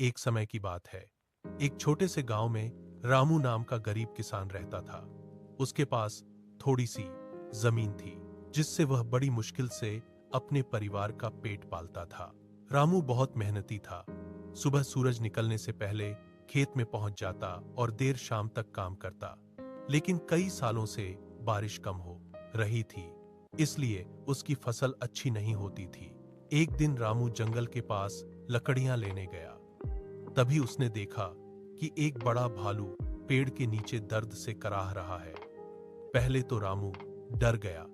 एक समय की बात है। एक छोटे से गांव में रामू नाम का गरीब किसान रहता था। उसके पास थोड़ी सी जमीन थी, जिससे वह बड़ी मुश्किल से अपने परिवार का पेट पालता था। रामू बहुत मेहनती था। सुबह सूरज निकलने से पहले खेत में पहुंच जाता और देर शाम तक काम करता। लेकिन कई सालों से बारिश कम हो रही थी, इसलिए उसकी फसल अच्छी नहीं होती थी। एक दिन रामू जंगल के पास लकड़ियां लेने गया। तभी उसने देखा कि एक बड़ा भालू पेड़ के नीचे दर्द से कराह रहा है। पहले तो रामू डर गया,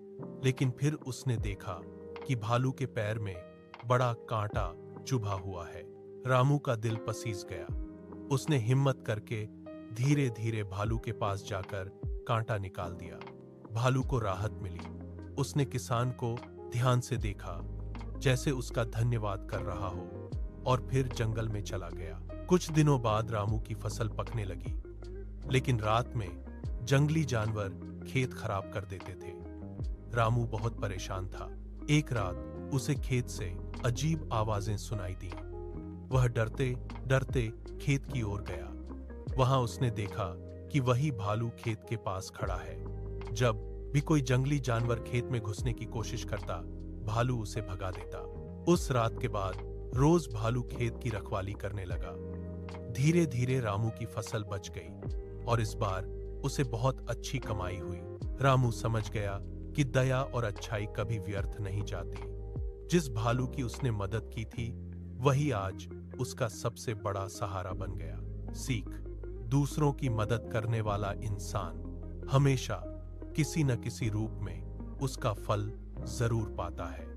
लेकिन फिर उसने देखा कि भालू के पैर में बड़ा कांटा चुभा हुआ है। रामू का दिल पसीज गया। उसने हिम्मत करके धीरे धीरे भालू के पास जाकर कांटा निकाल दिया। भालू को राहत मिली। उसने किसान को ध्यान से देखा, जैसे उसका धन्यवाद कर रहा हो, और फिर जंगल में चला गया। कुछ दिनों बाद रामू की फसल पकने लगी, लेकिन रात में जंगली जानवर खेत खराब कर देते थे। रामू बहुत परेशान था। एक रात उसे खेत से अजीब आवाजें सुनाई दी। वह डरते डरते खेत की ओर गया। वहां उसने देखा कि वही भालू खेत के पास खड़ा है। जब भी कोई जंगली जानवर खेत में घुसने की कोशिश करता, भालू उसे भगा देता। उस रात के बाद रोज भालू खेत की रखवाली करने लगा। धीरे धीरे रामू की फसल बच गई और इस बार उसे बहुत अच्छी कमाई हुई। रामू समझ गया कि दया और अच्छाई कभी व्यर्थ नहीं जाती। जिस भालू की उसने मदद की थी, वही आज उसका सबसे बड़ा सहारा बन गया। सीख: दूसरों की मदद करने वाला इंसान हमेशा किसी न किसी रूप में उसका फल जरूर पाता है।